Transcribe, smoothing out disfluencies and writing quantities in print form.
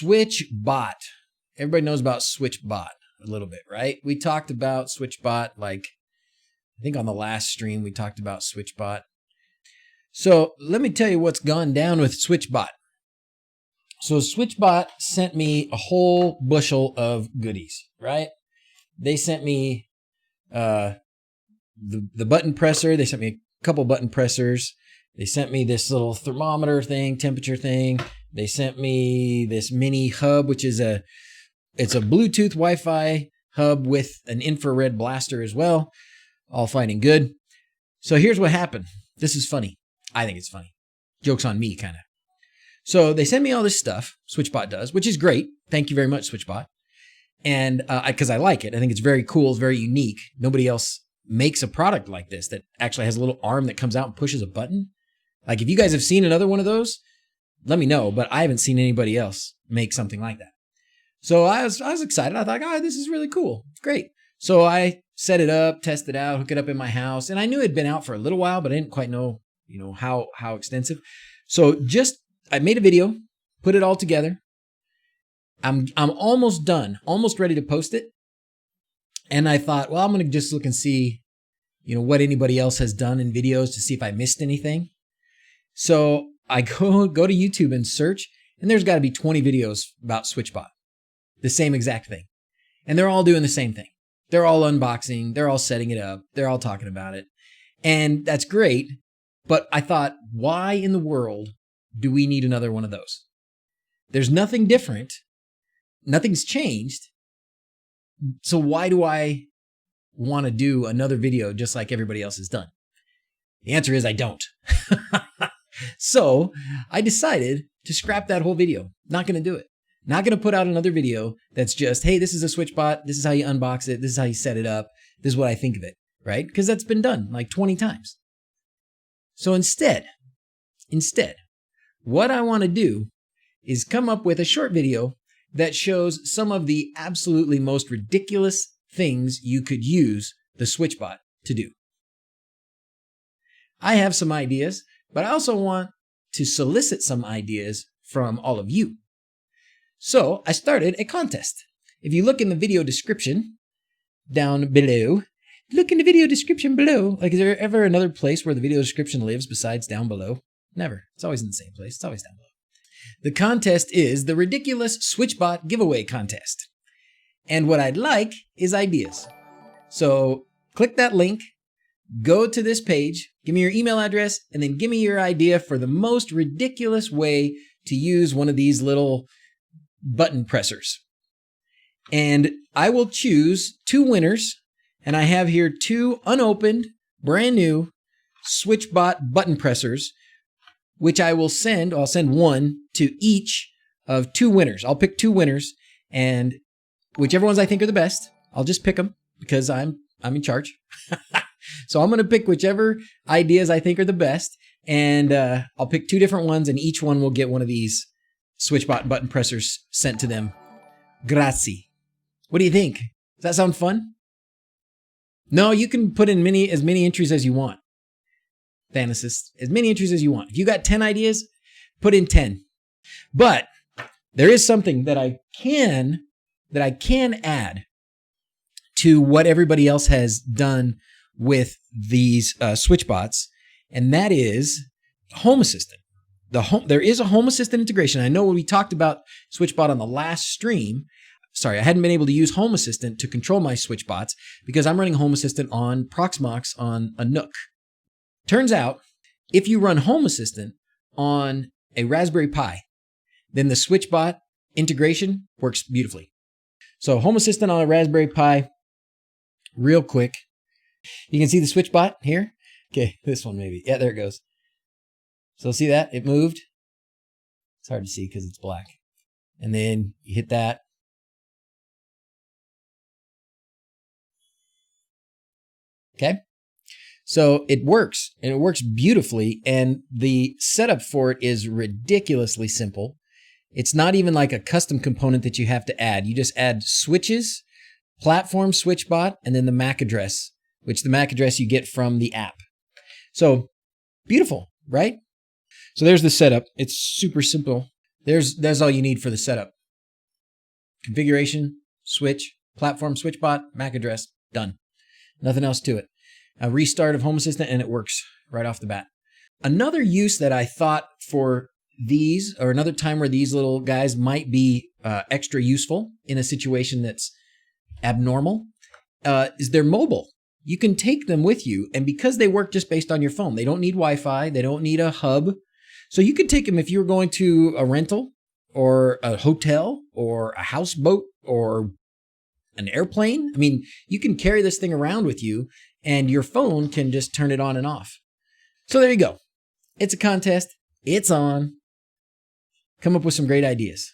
SwitchBot. Everybody knows about SwitchBot a little bit, right? We talked about SwitchBot, like, I think on the last stream, we talked about SwitchBot. So let me tell you what's gone down with SwitchBot. So SwitchBot sent me a whole bushel of goodies, right? They sent me the button presser. They sent me a couple button pressers. They sent me this little thermometer thing, temperature thing. They sent me this mini hub, which is it's a Bluetooth Wi-Fi hub with an infrared blaster as well. All fine and good. So here's what happened. This is funny. I think it's funny. Joke's on me, kind of. So they send me all this stuff, SwitchBot does, which is great. Thank you very much, SwitchBot. And because I like it. I think it's very cool. It's very unique. Nobody else makes a product like this that actually has a little arm that comes out and pushes a button. Like, if you guys have seen another one of those, let me know. But I haven't seen anybody else make something like that. So I was excited. I thought, oh, this is really cool. Great. So I set it up, test it out, hook it up in my house. And I knew it had been out for a little while, but I didn't quite know, how extensive. So I made a video, put it all together. I'm almost done, almost ready to post it. And I thought, well, I'm going to just look and see, what anybody else has done in videos to see if I missed anything. So I go to YouTube and search, and there's got to be 20 videos about SwitchBot. The same exact thing. And they're all doing the same thing. They're all unboxing. They're all setting it up. They're all talking about it. And that's great. But I thought, why in the world do we need another one of those? There's nothing different. Nothing's changed. So why do I want to do another video just like everybody else has done? The answer is I don't. So I decided to scrap that whole video. Not going to do it. Not going to put out another video that's just, hey, this is a SwitchBot. This is how you unbox it. This is how you set it up. This is what I think of it, right? Because that's been done like 20 times. So instead, what I want to do is come up with a short video that shows some of the absolutely most ridiculous things you could use the SwitchBot to do. I have some ideas, but I also want to solicit some ideas from all of you. So I started a contest. If you look in the video description down below, like, is there ever another place where the video description lives besides down below? Never. It's always in the same place. It's always down below. The contest is the ridiculous SwitchBot giveaway contest. And what I'd like is ideas. So click that link, go to this page, give me your email address, and then give me your idea for the most ridiculous way to use one of these little button pressers. And I will choose 2 winners. And I have here 2 unopened, brand new SwitchBot button pressers, which I will send. I'll send one to each of 2 winners. I'll pick 2 winners, and whichever ones I think are the best, I'll just pick them because I'm in charge. So I'm going to pick whichever ideas I think are the best, and I'll pick 2 different ones, and each one will get one of these SwitchBot button pressers sent to them. Grazie. What do you think? Does that sound fun? No, you can put in as many entries as you want. Fantasists, as many entries as you want. If you got 10 ideas, put in 10. But there is something that I can add to what everybody else has done with these SwitchBots, and that is Home Assistant. There is a Home Assistant integration. I know when we talked about SwitchBot on the last stream, I hadn't been able to use Home Assistant to control my SwitchBots because I'm running Home Assistant on Proxmox on a Nook. Turns out, if you run Home Assistant on a Raspberry Pi, then the SwitchBot integration works beautifully. So Home Assistant on a Raspberry Pi, real quick. You can see the SwitchBot here. Okay, this one maybe. Yeah, there it goes. So see that? It moved. It's hard to see because it's black. And then you hit that. Okay. So it works, and it works beautifully, and the setup for it is ridiculously simple. It's not even like a custom component that you have to add. You just add switches, platform SwitchBot, and then the MAC address, which the MAC address you get from the app. So beautiful, right? So there's the setup. It's super simple. There's all you need for the setup. configuration, switch, platform, SwitchBot, MAC address, done. Nothing else to it. A restart of Home Assistant and it works right off the bat. Another use that I thought for these, or another time where these little guys might be extra useful in a situation that's abnormal, is they're mobile. You can take them with you, and because they work just based on your phone, they don't need Wi-Fi, they don't need a hub. So you could take them if you're going to a rental or a hotel or a houseboat or an airplane. I mean, you can carry this thing around with you and your phone can just turn it on and off. So there you go. It's a contest. It's on. Come up with some great ideas.